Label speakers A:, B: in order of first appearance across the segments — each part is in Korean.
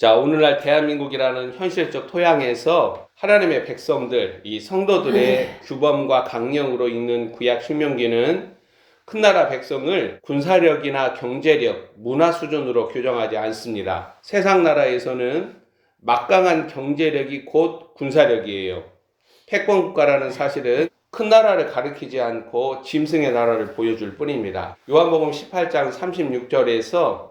A: 자, 오늘날 대한민국이라는 현실적 토양에서 하나님의 백성들, 이 성도들의 규범과 강령으로 읽는 구약 신명기는 큰 나라 백성을 군사력이나 경제력, 문화 수준으로 규정하지 않습니다. 세상 나라에서는 막강한 경제력이 곧 군사력이에요. 패권국가라는 사실은 큰 나라를 가리키지 않고 짐승의 나라를 보여줄 뿐입니다. 요한복음 18장 36절에서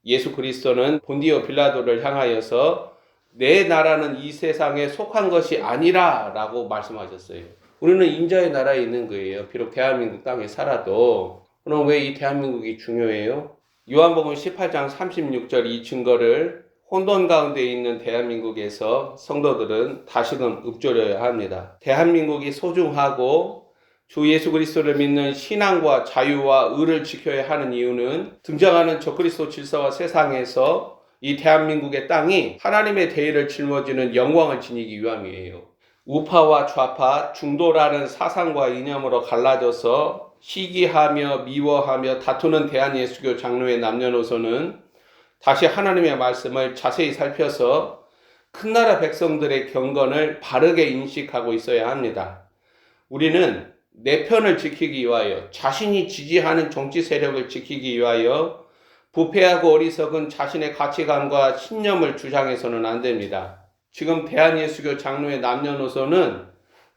A: 예수 그리스도는 본디오 빌라도를 향하여서 내 나라는 이 세상에 속한 것이 아니라 라고 말씀하셨어요. 우리는 인자의 나라에 있는 거예요. 비록 대한민국 땅에 살아도. 그럼 왜 이 대한민국이 중요해요? 요한복음 18장 36절 이 증거를 혼돈 가운데 있는 대한민국에서 성도들은 다시금 읊조려야 합니다. 대한민국이 소중하고 주 예수 그리스도를 믿는 신앙과 자유와 의를 지켜야 하는 이유는 등장하는 적그리스도 질서와 세상에서 이 대한민국의 땅이 하나님의 대의를 짊어지는 영광을 지니기 위함이에요. 우파와 좌파, 중도라는 사상과 이념으로 갈라져서 시기하며 미워하며 다투는 대한예수교 장로의 남녀노소는 다시 하나님의 말씀을 자세히 살펴서 큰 나라 백성들의 경건을 바르게 인식하고 있어야 합니다. 우리는 내 편을 지키기 위하여, 자신이 지지하는 정치 세력을 지키기 위하여 부패하고 어리석은 자신의 가치관과 신념을 주장해서는 안 됩니다. 지금 대한예수교 장로의 남녀노소는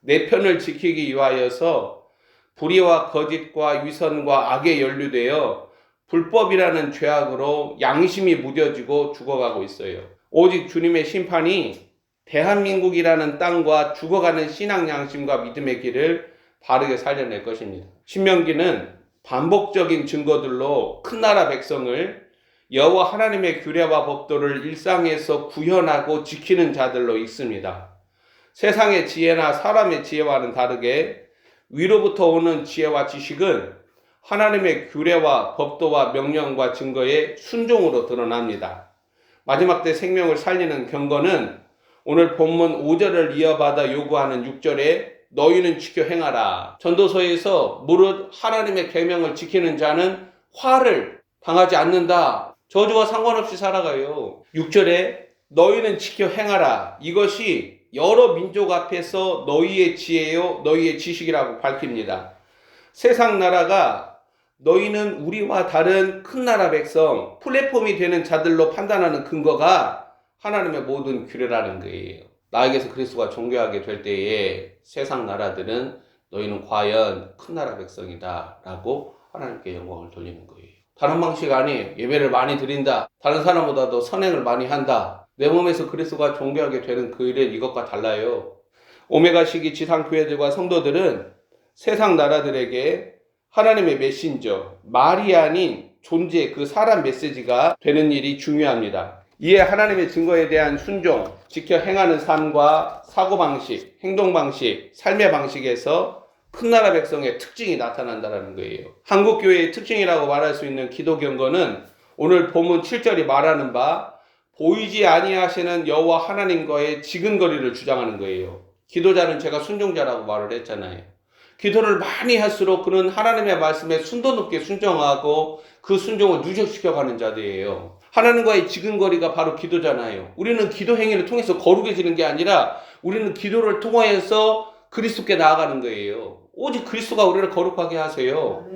A: 내 편을 지키기 위하여서 불의와 거짓과 위선과 악에 연루되어 불법이라는 죄악으로 양심이 무뎌지고 죽어가고 있어요. 오직 주님의 심판이 대한민국이라는 땅과 죽어가는 신앙 양심과 믿음의 길을 바르게 살려낼 것입니다. 신명기는 반복적인 증거들로 큰 나라 백성을 여호와 하나님의 규례와 법도를 일상에서 구현하고 지키는 자들로 읽습니다. 세상의 지혜나 사람의 지혜와는 다르게 위로부터 오는 지혜와 지식은 하나님의 규례와 법도와 명령과 증거의 순종으로 드러납니다. 마지막 때 생명을 살리는 경건은 오늘 본문 5절을 이어받아 요구하는 6절에 너희는 지켜 행하라. 전도서에서 무릇 하나님의 계명을 지키는 자는 화를 당하지 않는다. 저주와 상관없이 살아가요. 6절에 너희는 지켜 행하라. 이것이 여러 민족 앞에서 너희의 지혜요 너희의 지식이라고 밝힙니다. 세상 나라가 너희는 우리와 다른 큰 나라 백성, 플랫폼이 되는 자들로 판단하는 근거가 하나님의 모든 규례라는 거예요. 나에게서 그리스도가 존귀하게 될 때에 세상 나라들은 너희는 과연 큰 나라 백성이다 라고 하나님께 영광을 돌리는 거예요. 다른 방식 아니에요. 예배를 많이 드린다. 다른 사람보다도 선행을 많이 한다. 내 몸에서 그리스도가 존귀하게 되는 그 일은 이것과 달라요. 오메가 시기 지상교회들과 성도들은 세상 나라들에게 하나님의 메신저, 말이 아닌 존재, 그 사람 메시지가 되는 일이 중요합니다. 이에 하나님의 증거에 대한 순종, 지켜 행하는 삶과 사고방식, 행동방식, 삶의 방식에서 큰 나라 백성의 특징이 나타난다는 거예요. 한국교회의 특징이라고 말할 수 있는 기도 경건은 오늘 본문 7절이 말하는 바 보이지 아니하시는 여호와 하나님과의 지근거리를 주장하는 거예요. 기도자는 제가 순종자라고 말을 했잖아요. 기도를 많이 할수록 그는 하나님의 말씀에 순도 높게 순종하고 그 순종을 누적시켜가는 자들이에요. 하나님과의 지근거리가 바로 기도잖아요. 우리는 기도 행위를 통해서 거룩해지는 게 아니라 우리는 기도를 통해서 그리스도께 나아가는 거예요. 오직 그리스도가 우리를 거룩하게 하세요.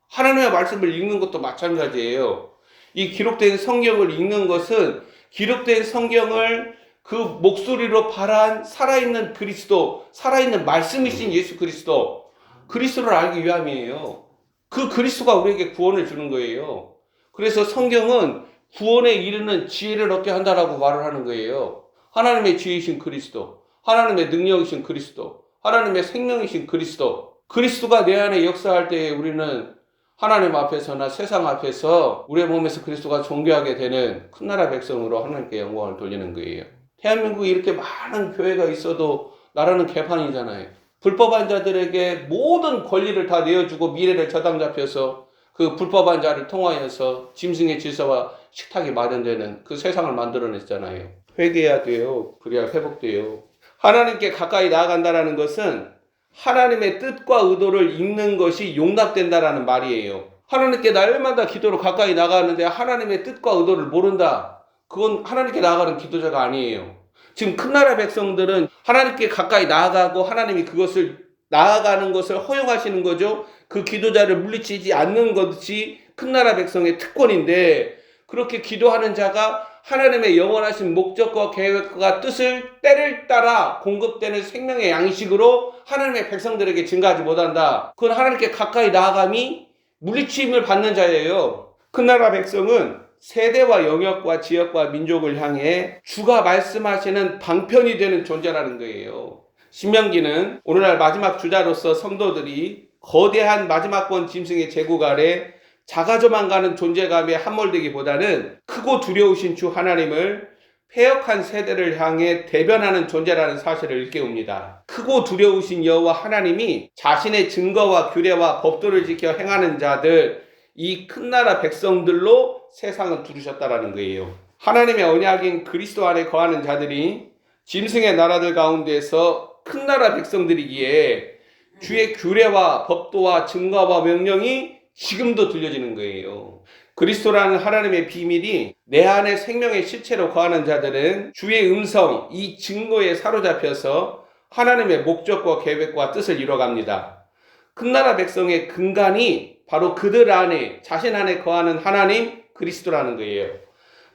A: 하나님의 말씀을 읽는 것도 마찬가지예요. 이 기록된 성경을 읽는 것은 기록된 성경을 그 목소리로 발한 살아있는 그리스도, 살아있는 말씀이신 예수 그리스도, 그리스도를 알기 위함이에요. 그 그리스도가 우리에게 구원을 주는 거예요. 그래서 성경은 구원에 이르는 지혜를 얻게 한다라고 말을 하는 거예요. 하나님의 지혜이신 그리스도, 하나님의 능력이신 그리스도, 하나님의 생명이신 그리스도, 그리스도가 내 안에 역사할 때에 우리는 하나님 앞에서나 세상 앞에서 우리의 몸에서 그리스도가 존귀하게 되는 큰 나라 백성으로 하나님께 영광을 돌리는 거예요. 대한민국에 이렇게 많은 교회가 있어도 나라는 개판이잖아요. 불법한 자들에게 모든 권리를 다 내어주고 미래를 저당 잡혀서 그 불법한 자를 통하여서 짐승의 질서와 식탁이 마련되는 그 세상을 만들어냈잖아요. 회개해야 돼요. 그래야 회복돼요. 하나님께 가까이 나아간다는 것은 하나님의 뜻과 의도를 읽는 것이 용납된다라는 말이에요. 하나님께 날마다 기도로 가까이 나가는데 하나님의 뜻과 의도를 모른다. 그건 하나님께 나아가는 기도자가 아니에요. 지금 큰 나라 백성들은 하나님께 가까이 나아가고 하나님이 그것을 나아가는 것을 허용하시는 거죠. 그 기도자를 물리치지 않는 것이 큰 나라 백성의 특권인데, 그렇게 기도하는 자가 하나님의 영원하신 목적과 계획과 뜻을 때를 따라 공급되는 생명의 양식으로 하나님의 백성들에게 증가하지 못한다. 그건 하나님께 가까이 나아감이 물리침을 받는 자예요. 큰 나라 백성은 세대와 영역과 지역과 민족을 향해 주가 말씀하시는 방편이 되는 존재라는 거예요. 신명기는 오늘날 마지막 주자로서 성도들이 거대한 마지막권 짐승의 제국 아래 자가져만 가는 존재감에 함몰되기보다는 크고 두려우신 주 하나님을 패역한 세대를 향해 대변하는 존재라는 사실을 일깨웁니다. 크고 두려우신 여호와 하나님이 자신의 증거와 규례와 법도를 지켜 행하는 자들, 이 큰 나라 백성들로 세상을 두르셨다라는 거예요. 하나님의 언약인 그리스도 안에 거하는 자들이 짐승의 나라들 가운데서 큰 나라 백성들이기에 주의 규례와 법도와 증거와 명령이 지금도 들려지는 거예요. 그리스도라는 하나님의 비밀이 내 안에 생명의 실체로 거하는 자들은 주의 음성, 이 증거에 사로잡혀서 하나님의 목적과 계획과 뜻을 이뤄갑니다. 큰 나라 백성의 근간이 바로 그들 안에, 자신 안에 거하는 하나님 그리스도라는 거예요.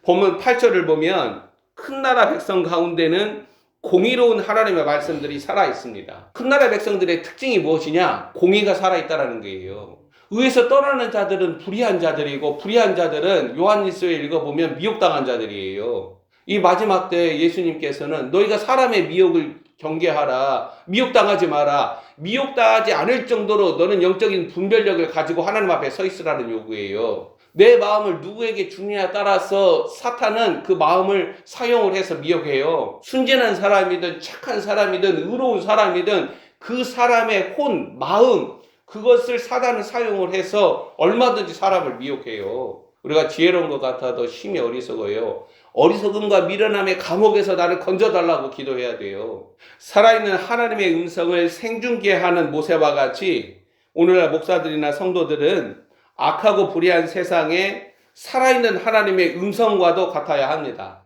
A: 본문 8절을 보면 큰 나라 백성 가운데는 공의로운 하나님의 말씀들이 살아있습니다. 큰 나라 백성들의 특징이 무엇이냐? 공의가 살아있다는 거예요. 의에서 떠나는 자들은 불의한 자들이고, 불의한 자들은 요한일서에 읽어보면 미혹당한 자들이에요. 이 마지막 때 예수님께서는 너희가 사람의 미혹을 경계하라, 미혹당하지 마라, 미혹당하지 않을 정도로 너는 영적인 분별력을 가지고 하나님 앞에 서 있으라는 요구예요. 내 마음을 누구에게 주느냐에 따라서 사탄은 그 마음을 사용을 해서 미혹해요. 순진한 사람이든 착한 사람이든 의로운 사람이든 그 사람의 혼, 마음, 그것을 사단은 사용을 해서 얼마든지 사람을 미혹해요. 우리가 지혜로운 것 같아도 심히 어리석어요. 어리석음과 미련함의 감옥에서 나를 건져달라고 기도해야 돼요. 살아있는 하나님의 음성을 생중계 하는 모세와 같이 오늘날 목사들이나 성도들은 악하고 불의한 세상에 살아있는 하나님의 음성과도 같아야 합니다.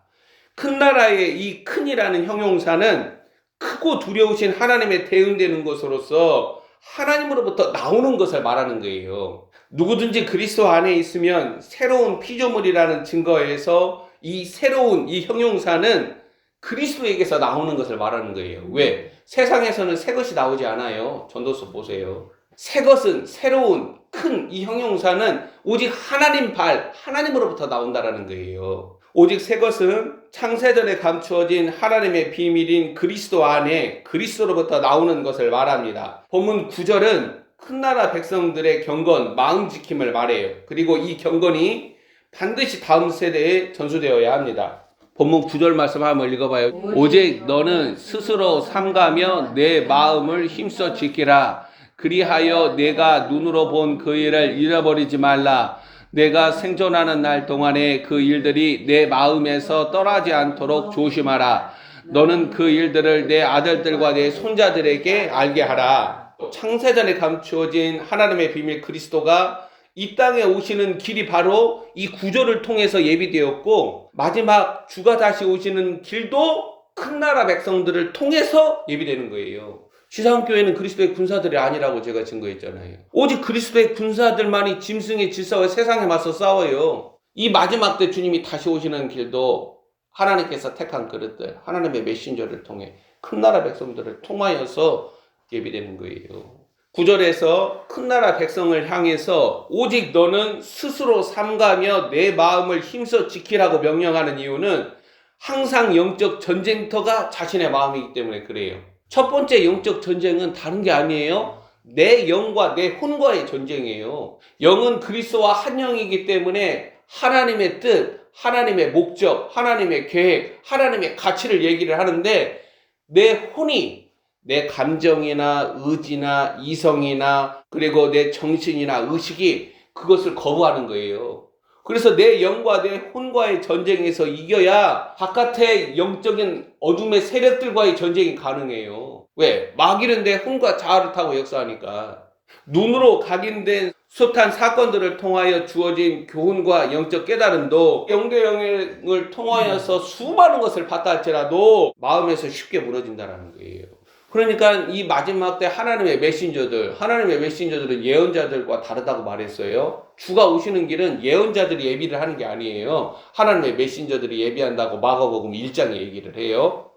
A: 큰 나라의 이 큰이라는 형용사는 크고 두려우신 하나님의 대응되는 것으로서 하나님으로부터 나오는 것을 말하는 거예요. 누구든지 그리스도 안에 있으면 새로운 피조물이라는 증거에서 이 새로운 이 형용사는 그리스도에게서 나오는 것을 말하는 거예요. 왜? 세상에서는 새 것이 나오지 않아요. 전도서 보세요. 새 것은, 새로운 큰 이 형용사는 오직 하나님으로부터 나온다라는 거예요. 오직 새 것은 창세전에 감추어진 하나님의 비밀인 그리스도 안에 그리스도로부터 나오는 것을 말합니다. 본문 9절은 큰 나라 백성들의 경건, 마음 지킴을 말해요. 그리고 이 경건이 반드시 다음 세대에 전수되어야 합니다. 본문 9절 말씀 한번 읽어봐요. 오직 너는 스스로 삼가며 내 마음을 힘써 지키라. 그리하여 내가 눈으로 본 그 일을 잃어버리지 말라. 내가 생존하는 날 동안에 그 일들이 내 마음에서 떠나지 않도록 조심하라. 너는 그 일들을 내 아들들과 내 손자들에게 알게 하라. 창세전에 감추어진 하나님의 비밀 그리스도가 이 땅에 오시는 길이 바로 이 구절을 통해서 예비되었고, 마지막 주가 다시 오시는 길도 큰 나라 백성들을 통해서 예비되는 거예요. 시사학교회는 그리스도의 군사들이 아니라고 제가 증거했잖아요. 오직 그리스도의 군사들만이 짐승의 질서와 세상에 맞서 싸워요. 이 마지막 때 주님이 다시 오시는 길도 하나님께서 택한 그릇들, 하나님의 메신저를 통해 큰 나라 백성들을 통하여서 예비되는 거예요. 9절에서 큰 나라 백성을 향해서 오직 너는 스스로 삼가며 내 마음을 힘써 지키라고 명령하는 이유는 항상 영적 전쟁터가 자신의 마음이기 때문에 그래요. 첫 번째 영적 전쟁은 다른 게 아니에요. 내 영과 내 혼과의 전쟁이에요. 영은 그리스도와 한 영이기 때문에 하나님의 뜻, 하나님의 목적, 하나님의 계획, 하나님의 가치를 얘기를 하는데, 내 혼이 내 감정이나 의지나 이성이나 그리고 내 정신이나 의식이 그것을 거부하는 거예요. 그래서 내 영과 내 혼과의 전쟁에서 이겨야 바깥의 영적인 어둠의 세력들과의 전쟁이 가능해요. 왜? 마귀는 내 혼과 자아를 타고 역사하니까. 눈으로 각인된 숱한 사건들을 통하여 주어진 교훈과 영적 깨달음도 영계 영역을 통하여서 수많은 것을 받다 할지라도 마음에서 쉽게 무너진다는 거예요. 그러니까 이 마지막 때 하나님의 메신저들은 예언자들과 다르다고 말했어요. 주가 오시는 길은 예언자들이 예비를 하는 게 아니에요. 하나님의 메신저들이 예비한다고 마가복음 1장에 얘기를 해요.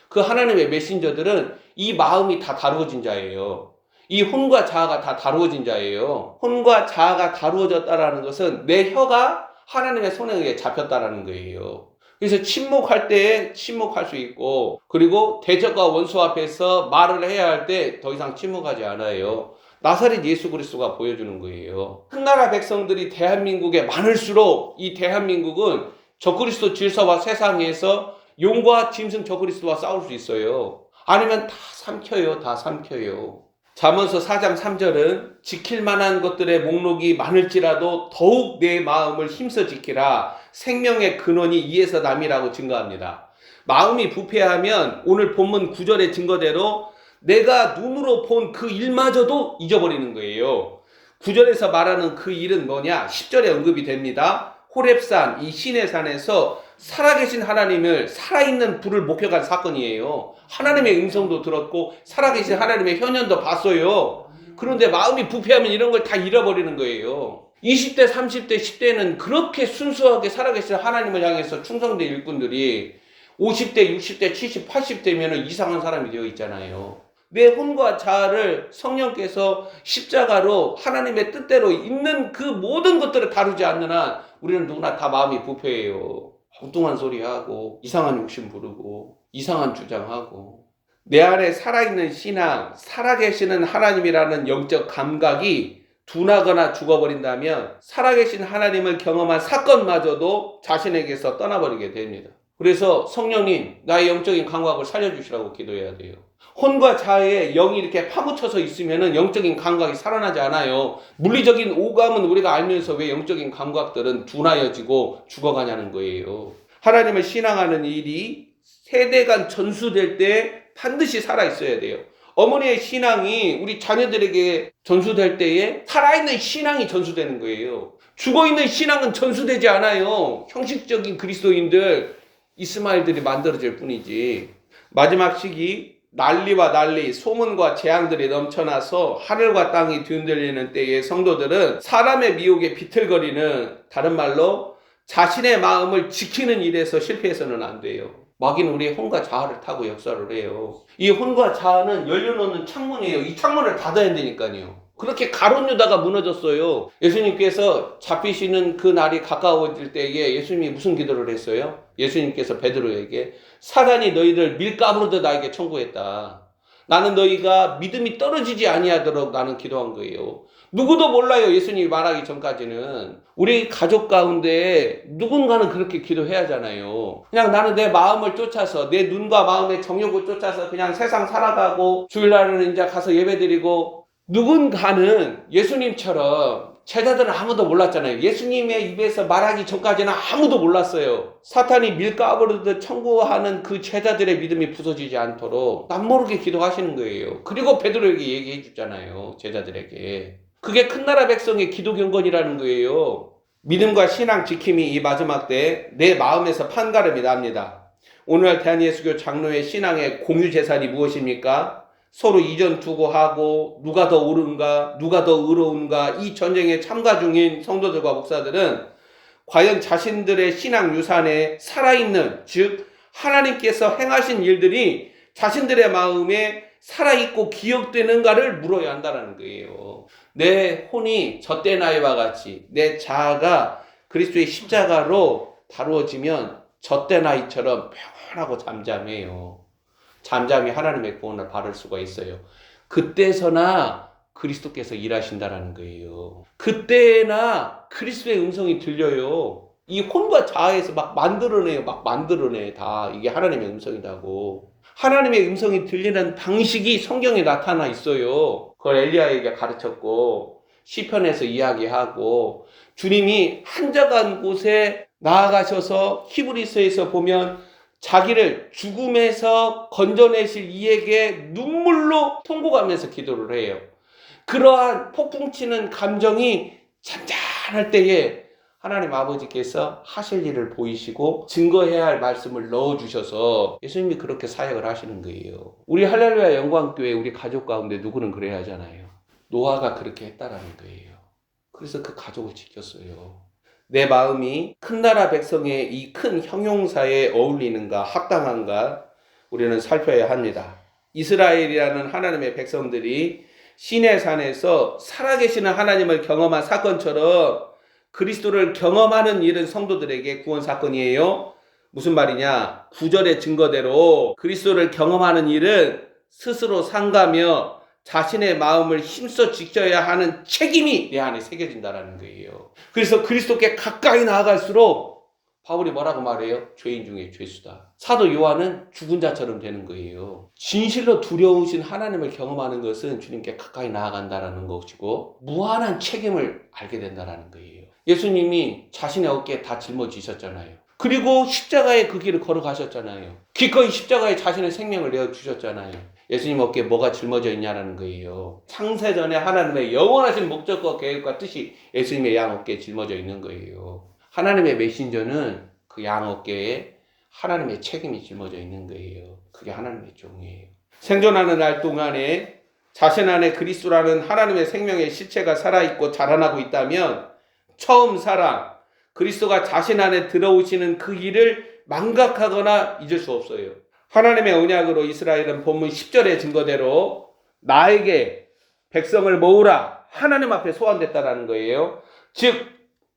A: 그 하나님의 메신저들은 이 마음이 다 다루어진 자예요. 이 혼과 자아가 다 다루어진 자예요. 혼과 자아가 다루어졌다라는 것은 내 혀가 하나님의 손에 의해 잡혔다라는 거예요. 그래서 침묵할 때에 침묵할 수 있고, 그리고 대적과 원수 앞에서 말을 해야 할 때 더 이상 침묵하지 않아요. 나사렛 예수 그리스도가 보여주는 거예요. 큰 나라 백성들이 대한민국에 많을수록 이 대한민국은 적그리스도 질서와 세상에서 용과 짐승 적그리스도와 싸울 수 있어요. 아니면 다 삼켜요. 잠언서 4장 3절은 지킬 만한 것들의 목록이 많을지라도 더욱 내 마음을 힘써 지키라. 생명의 근원이 이에서 남이라고 증거합니다. 마음이 부패하면 오늘 본문 9절의 증거대로 내가 눈으로 본 그 일마저도 잊어버리는 거예요. 9절에서 말하는 그 일은 뭐냐? 10절에 언급이 됩니다. 호렙산, 이 시내산에서 살아계신 하나님을, 살아있는 불을 목격한 사건이에요. 하나님의 음성도 들었고 살아계신 하나님의 현현도 봤어요. 그런데 마음이 부패하면 이런 걸 다 잃어버리는 거예요. 20대, 30대, 10대는 그렇게 순수하게 살아계신 하나님을 향해서 충성된 일꾼들이 50대, 60대, 70, 80대면 이상한 사람이 되어 있잖아요. 내 혼과 자아를 성령께서 십자가로 하나님의 뜻대로 있는 그 모든 것들을 다루지 않는 한 우리는 누구나 다 마음이 부패해요. 엉뚱한 소리 하고 이상한 욕심 부르고 이상한 주장하고 내 안에 살아있는 신앙, 살아계시는 하나님이라는 영적 감각이 둔하거나 죽어버린다면 살아계신 하나님을 경험한 사건마저도 자신에게서 떠나버리게 됩니다. 그래서 성령님, 나의 영적인 감각을 살려주시라고 기도해야 돼요. 혼과 자아의 영이 이렇게 파묻혀서 있으면 영적인 감각이 살아나지 않아요. 물리적인 오감은 우리가 알면서 왜 영적인 감각들은 둔하여지고 죽어가냐는 거예요. 하나님을 신앙하는 일이 세대간 전수될 때 반드시 살아있어야 돼요. 어머니의 신앙이 우리 자녀들에게 전수될 때에 살아있는 신앙이 전수되는 거예요. 죽어있는 신앙은 전수되지 않아요. 형식적인 그리스도인들, 이스마엘들이 만들어질 뿐이지. 마지막 시기 난리와 난리, 소문과 재앙들이 넘쳐나서 하늘과 땅이 뒤흔들리는 때에 성도들은 사람의 미혹에 비틀거리는, 다른 말로 자신의 마음을 지키는 일에서 실패해서는 안 돼요. 마귀는 우리의 혼과 자아를 타고 역사를 해요. 이 혼과 자아는 열려놓는 창문이에요. 이 창문을 닫아야 되니까요. 그렇게 가룟유다가 무너졌어요. 예수님께서 잡히시는 그 날이 가까워질 때에 예수님이 무슨 기도를 했어요? 예수님께서 베드로에게 사단이 너희를 밀가부르듯 나에게 청구했다. 나는 너희가 믿음이 떨어지지 아니하도록 나는 기도한 거예요. 누구도 몰라요. 예수님이 말하기 전까지는. 우리 가족 가운데 누군가는 그렇게 기도해야 하잖아요. 그냥 나는 내 마음을 쫓아서, 내 눈과 마음의 정욕을 쫓아서 그냥 세상 살아가고 주일날은 이제 가서 예배드리고, 누군가는 예수님처럼, 제자들은 아무도 몰랐잖아요. 예수님의 입에서 말하기 전까지는 아무도 몰랐어요. 사탄이 밀가부르듯 청구하는 그 제자들의 믿음이 부서지지 않도록 남모르게 기도하시는 거예요. 그리고 베드로에게 얘기해 주잖아요. 제자들에게. 그게 큰 나라 백성의 기도 경건이라는 거예요. 믿음과 신앙 지킴이 이 마지막 때 내 마음에서 판가름이 납니다. 오늘날 대한예수교 장로의 신앙의 공유 재산이 무엇입니까? 서로 이전 투고하고 누가 더 옳은가, 누가 더 의로운가, 이 전쟁에 참가 중인 성도들과 목사들은 과연 자신들의 신앙 유산에 살아있는, 즉 하나님께서 행하신 일들이 자신들의 마음에 살아있고 기억되는가를 물어야 한다는 거예요. 내 혼이 젖된 아이와 같이 내 자아가 그리스도의 십자가로 다루어지면 젖된 아이처럼 평안하고 잠잠해요. 잠잠히 하나님의 구원을 받을 수가 있어요. 그때서나 그리스도께서 일하신다라는 거예요. 그때나 그리스도의 음성이 들려요. 이 혼과 자아에서 막 만들어내 다 이게 하나님의 음성이라고. 하나님의 음성이 들리는 방식이 성경에 나타나 있어요. 그걸 엘리야에게 가르쳤고 시편에서 이야기하고, 주님이 한적한 곳에 나아가셔서 히브리서에서 보면 자기를 죽음에서 건져내실 이에게 눈물로 통곡하면서 기도를 해요. 그러한 폭풍치는 감정이 잔잔할 때에 하나님 아버지께서 하실 일을 보이시고 증거해야 할 말씀을 넣어주셔서 예수님이 그렇게 사역을 하시는 거예요. 우리 할렐루야 영광교회 우리 가족 가운데 누구는 그래야 하잖아요. 노아가 그렇게 했다라는 거예요. 그래서 그 가족을 지켰어요. 내 마음이 큰 나라 백성의 이 큰 형용사에 어울리는가 합당한가 우리는 살펴야 합니다. 이스라엘이라는 하나님의 백성들이 시내산에서 살아계시는 하나님을 경험한 사건처럼 그리스도를 경험하는 일은 성도들에게 구원 사건이에요. 무슨 말이냐? 9절의 증거대로 그리스도를 경험하는 일은 스스로 상가며 자신의 마음을 힘써 지켜야 하는 책임이 내 안에 새겨진다는 거예요. 그래서 그리스도께 가까이 나아갈수록 바울이 뭐라고 말해요? 죄인 중에 죄수다. 사도 요한은 죽은 자처럼 되는 거예요. 진실로 두려우신 하나님을 경험하는 것은 주님께 가까이 나아간다는 것이고 무한한 책임을 알게 된다는 거예요. 예수님이 자신의 어깨에 다 짊어지셨잖아요. 그리고 십자가에 그 길을 걸어가셨잖아요. 기꺼이 십자가에 자신의 생명을 내어주셨잖아요. 예수님 어깨에 뭐가 짊어져 있냐라는 거예요. 창세전에 하나님의 영원하신 목적과 계획과 뜻이 예수님의 양 어깨에 짊어져 있는 거예요. 하나님의 메신저는 그 양 어깨에 하나님의 책임이 짊어져 있는 거예요. 그게 하나님의 종이에요. 생존하는 날 동안에 자신 안에 그리스도라는 하나님의 생명의 실체가 살아있고 자라나고 있다면 처음 사랑, 그리스도가 자신 안에 들어오시는 그 일을 망각하거나 잊을 수 없어요. 하나님의 언약으로 이스라엘은 본문 10절의 증거대로 나에게 백성을 모으라 하나님 앞에 소환됐다라는 거예요. 즉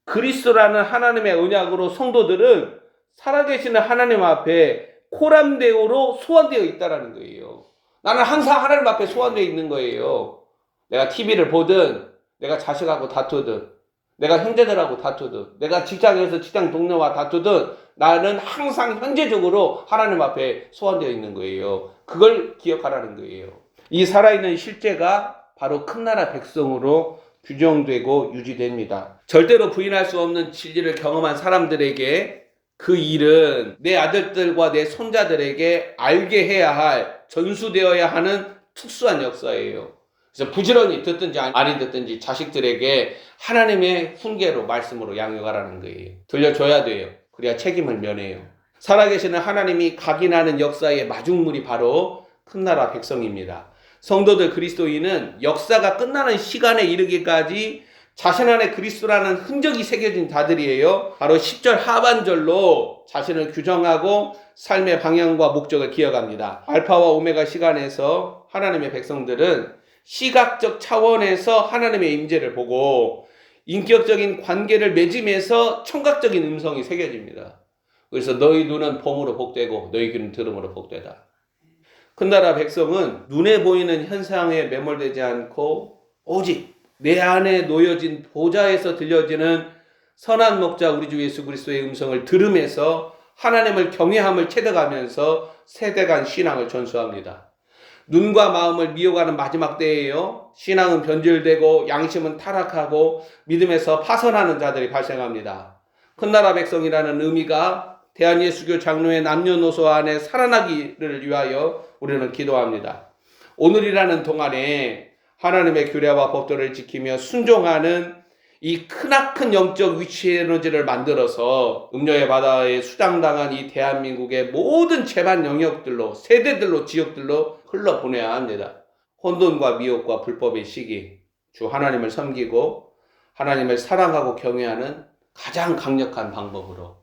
A: 그리스도라는 하나님의 언약으로 성도들은 살아계시는 하나님 앞에 코람데오로 소환되어 있다라는 거예요. 나는 항상 하나님 앞에 소환되어 있는 거예요. 내가 TV를 보든 내가 자식하고 다투든 내가 형제들하고 다투든 내가 직장에서 직장 동료와 다투든 나는 항상 현재적으로 하나님 앞에 소환되어 있는 거예요. 그걸 기억하라는 거예요. 이 살아있는 실제가 바로 큰 나라 백성으로 규정되고 유지됩니다. 절대로 부인할 수 없는 진리를 경험한 사람들에게 그 일은 내 아들들과 내 손자들에게 알게 해야 할, 전수되어야 하는 특수한 역사예요. 그래서 부지런히 듣든지 아니 듣든지 자식들에게 하나님의 훈계로 말씀으로 양육하라는 거예요. 들려줘야 돼요. 그래야 책임을 면해요. 살아계시는 하나님이 각인하는 역사의 마중물이 바로 큰 나라 백성입니다. 성도들 그리스도인은 역사가 끝나는 시간에 이르기까지 자신 안에 그리스도라는 흔적이 새겨진 자들이에요. 바로 10절 하반절로 자신을 규정하고 삶의 방향과 목적을 기억합니다. 알파와 오메가 시간에서 하나님의 백성들은 시각적 차원에서 하나님의 임재를 보고 인격적인 관계를 맺으면서 청각적인 음성이 새겨집니다. 그래서 너희 눈은 봄으로 복되고 너희 귀는 들음으로 복되다. 큰 나라 백성은 눈에 보이는 현상에 매몰되지 않고 오직 내 안에 놓여진 보좌에서 들려지는 선한 목자 우리 주 예수 그리스도의 음성을 들으면서 하나님을 경외함을 체득하면서 세대간 신앙을 전수합니다. 눈과 마음을 미혹하는 마지막 때예요. 신앙은 변질되고 양심은 타락하고 믿음에서 파선하는 자들이 발생합니다. 큰 나라 백성이라는 의미가 대한예수교 장로의 남녀노소 안에 살아나기를 위하여 우리는 기도합니다. 오늘이라는 동안에 하나님의 규례와 법도를 지키며 순종하는 이 크나큰 영적 위치 에너지를 만들어서 음료의 바다에 수장당한 이 대한민국의 모든 재반 영역들로 세대들로 지역들로 흘러보내야 합니다. 혼돈과 미혹과 불법의 시기, 주 하나님을 섬기고 하나님을 사랑하고 경외하는 가장 강력한 방법으로